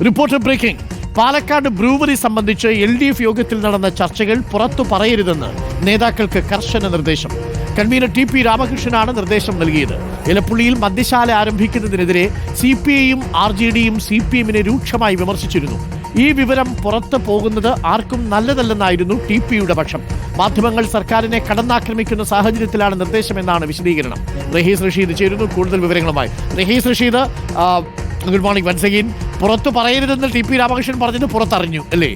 Reporter breaking. Palakkad brewery സംബന്ധിച്ച് LDF യോഗത്തിൽ നടന്ന ചർച്ചകൾ പുറത്തു പറയരുതെന്ന് നേതാക്കൾക്ക് കർശന നിർദ്ദേശം. കൺവീനർ TP രാമകൃഷ്ണനാണ് നിർദ്ദേശം നൽകിയത്. എലപ്പുള്ളിയിൽ മദ്യശാല ആരംഭിക്കുന്നതിനെതിരെ CPIയും RJDയും CPMനെ രൂക്ഷമായി വിമർശിച്ചിരുന്നു. ഈ വിവരം പുറത്തു പോകുന്നത് ആർക്കും നല്ലതല്ലെന്നായിരുന്നു TPയുടെ പക്ഷം. മാധ്യമങ്ങൾ സർക്കാരിനെ കടന്നാക്രമിക്കുന്ന സാഹചര്യത്തിലാണ് നിർദ്ദേശമെന്നാണ് വിശദീകരണം. റഹീസ് റഷീദ് ചേരുന്നു കൂടുതൽ വിവരങ്ങളുമായി. Rahees Rasheed, good morning once again. പുറത്തു പറയരുതെന്ന് TP രാമകൃഷ്ണൻ പറഞ്ഞത് പുറത്തറിഞ്ഞു അല്ലേ?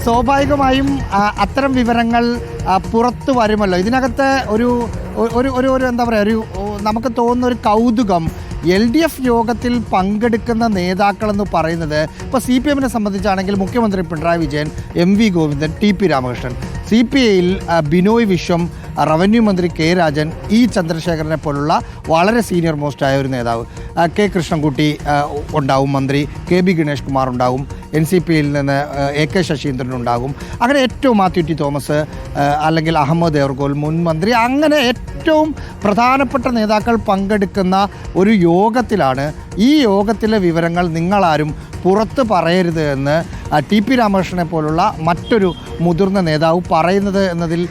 സ്വാഭാവികമായും അത്തരം വിവരങ്ങൾ പുറത്തു വരുമല്ലോ. ഇതിനകത്ത് ഒരു എന്താ പറയുക, നമുക്ക് തോന്നുന്ന ഒരു കൗതുകം, LDF യോഗത്തിൽ പങ്കെടുക്കുന്ന നേതാക്കളെന്ന് പറയുന്നത് ഇപ്പോൾ CPMനെ സംബന്ധിച്ചാണെങ്കിൽ മുഖ്യമന്ത്രി Pinarayi Vijayan, MV Govindan, TP Ramakrishnan, CPIയിൽ Binoy Viswam, revenue മന്ത്രി K രാജൻ, E ചന്ദ്രശേഖരനെ പോലുള്ള വളരെ സീനിയർ മോസ്റ്റായ ഒരു നേതാവ്, K കൃഷ്ണൻകുട്ടി ഉണ്ടാവും, മന്ത്രി KB ഗണേഷ് കുമാർ ഉണ്ടാവും, NCPയിൽ നിന്ന് AK ശശീന്ദ്രൻ ഉണ്ടാകും, അങ്ങനെ ഏറ്റവും മാത്യു ടി തോമസ് അല്ലെങ്കിൽ അഹമ്മദ് ദേവർകോൽ മുൻ മന്ത്രി, അങ്ങനെ ഏറ്റവും പ്രധാനപ്പെട്ട നേതാക്കൾ പങ്കെടുക്കുന്ന ഒരു യോഗത്തിലാണ് ഈ യോഗത്തിലെ വിവരങ്ങൾ നിങ്ങളാരും പുറത്ത് പറയരുത് എന്ന് TP രാമകൃഷ്ണനെ പോലുള്ള മറ്റൊരു മുതിർന്ന നേതാവ് പറയുന്നത് എന്നതിൽ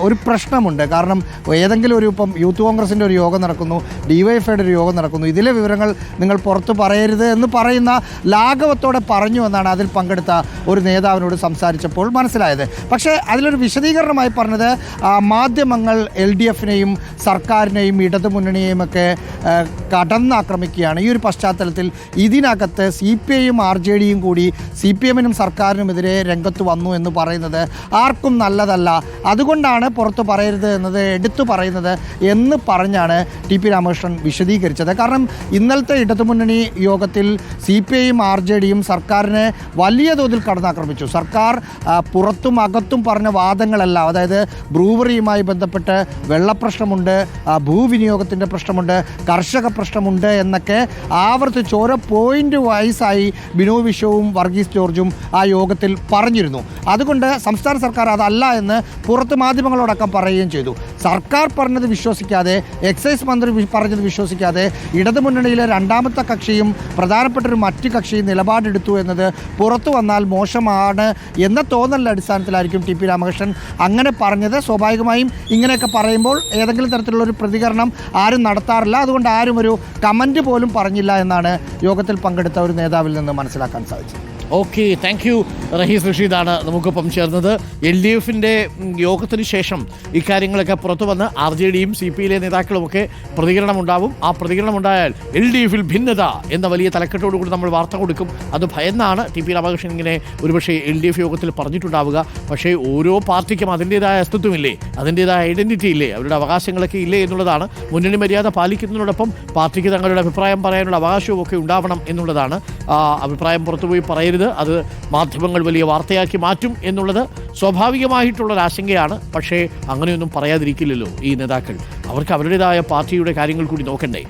ഒരു പ്രശ്നമുണ്ട്. കാരണം ഏതെങ്കിലും ഇപ്പം യൂത്ത് കോൺഗ്രസിൻ്റെ ഒരു യോഗം നടക്കുന്നു, DYFIയുടെ ഒരു യോഗം നടക്കുന്നു, ഇതിലെ വിവരങ്ങൾ നിങ്ങൾ പുറത്ത് പറയരുത് എന്ന് പറയുന്ന ലാഘവത്തോടെ പറഞ്ഞു എന്നാണ് അതിൽ പങ്കെടുത്ത ഒരു നേതാവിനോട് സംസാരിച്ചപ്പോൾ മനസ്സിലായത്. പക്ഷേ അതിലൊരു വിശദീകരണമായി പറഞ്ഞത് മാധ്യമങ്ങൾ LDFനെയും സർക്കാരിനെയും ഇടതുമുന്നണിയെയും ഒക്കെ കടന്നാക്രമിക്കുകയാണ്. ഈ ഒരു പശ്ചാത്തലത്തിൽ ഇതിനകത്ത് CPIയും RJDയും കൂടി CPMനും സർക്കാരിനുമെതിരെ രംഗത്ത് വന്നു എന്ന് പറയുന്നത് ആർക്കും നല്ലതല്ല. അതുകൊണ്ടാണ് പുറത്തു പറയരുത് എന്നത് എടുത്തു പറയുന്നത് എന്ന് പറഞ്ഞാണ് TP രാമകൃഷ്ണൻ വിശദീകരിച്ചത്. കാരണം ഇന്നലത്തെ ഇടതുമുന്നണി യോഗത്തിൽ CPIയും RJDയും സർക്കാരിനെ വലിയ തോതിൽ കടന്നാക്രമിച്ചു. സർക്കാർ പുറത്തും അകത്തും പറഞ്ഞ വാദങ്ങളെല്ലാം, അതായത് ബ്രൂവറിയുമായി ബന്ധപ്പെട്ട് വെള്ളപ്രശ്നമുണ്ട്, ഭൂവിനിയോഗത്തിൻ്റെ പ്രശ്നമുണ്ട്, കർഷക പ്രശ്നമുണ്ട് എന്നൊക്കെ ആവർത്തിച്ച് ഓരോ പോയിന്റ് വൈസായി ബിനോയ് വിശ്വവും വർഗീസ് ജോർജും ആ യോഗത്തിൽ പറഞ്ഞിരുന്നു. അതുകൊണ്ട് സംസ്ഥാന സർക്കാർ അതല്ല എന്ന് പുറത്ത് മാധ്യമങ്ങളോടക്കം പറയുകയും ചെയ്തു. സർക്കാർ പറഞ്ഞത് വിശ്വസിക്കാതെ, എക്സൈസ് മന്ത്രി പറഞ്ഞത് വിശ്വസിക്കാതെ ഇടതുമുന്നണിയിലെ രണ്ടാമത്തെ കക്ഷിയും പ്രധാനപ്പെട്ട ഒരു മറ്റു കക്ഷിയും നിലപാടെടുത്തു എന്നത് പുറത്തു വന്നാൽ മോശമാണ് എന്ന തോന്നലിൻ്റെ അടിസ്ഥാനത്തിലായിരിക്കും TP രാമകൃഷ്ണൻ അങ്ങനെ പറഞ്ഞത്. സ്വാഭാവികമായും ഇങ്ങനെയൊക്കെ പറയുമ്പോൾ ഏതെങ്കിലും തരത്തിലുള്ള ഒരു പ്രതികരണം ആരും നടത്താറില്ല. അതുകൊണ്ട് ആരും ഒരു കമൻറ്റ് പോലും പറഞ്ഞില്ല എന്നാണ് യോഗത്തിൽ പങ്കെടുത്ത ഒരു നേതാവിൽ നിന്ന് മനസ്സിലാക്കാൻ സാധിച്ചത്. Okay, thank you. റഹീസ് റഷീദാണ് നമുക്കൊപ്പം ചേർന്നത്. LDFിൻ്റെ യോഗത്തിന് ശേഷം ഇക്കാര്യങ്ങളൊക്കെ പുറത്തു വന്ന് RJDയും CPIയിലെ നേതാക്കളുമൊക്കെ പ്രതികരണമുണ്ടാവും. ആ പ്രതികരണമുണ്ടായാൽ LDFിൽ ഭിന്നത എന്ന വലിയ തലക്കെട്ടോടുകൂടി നമ്മൾ വാർത്ത കൊടുക്കും. അത് ഭയന്നാണ് TP രാമകൃഷ്ണൻ ഇങ്ങനെ ഒരുപക്ഷെ LDF യോഗത്തിൽ പറഞ്ഞിട്ടുണ്ടാവുക. പക്ഷേ ഓരോ പാർട്ടിക്കും അതിൻ്റേതായ അസ്തിത്വമില്ലേ, അതിൻ്റേതായ ഐഡൻറ്റിറ്റി ഇല്ലേ, അവരുടെ അവകാശങ്ങളൊക്കെ ഇല്ലേ എന്നുള്ളതാണ്. മുന്നണി മര്യാദ പാലിക്കുന്നതിനോടൊപ്പം പാർട്ടിക്ക് തങ്ങളുടെ അഭിപ്രായം പറയാനുള്ള അവകാശവും ഒക്കെ ഉണ്ടാവണം എന്നുള്ളതാണ്. അഭിപ്രായം പുറത്തുപോയി പറയരുത്, അത് മാധ്യമങ്ങൾ വലിയ വാർത്തയാക്കി മാറ്റും എന്നുള്ളത് സ്വാഭാവികമായിട്ടുള്ളൊരാശങ്കയാണ്. പക്ഷേ അങ്ങനെയൊന്നും പറയാതിരിക്കില്ലല്ലോ ഈ നേതാക്കൾ. അവർക്ക് അവരുടേതായ പാർട്ടിയുടെ കാര്യങ്ങൾ കൂടി നോക്കണ്ടേ.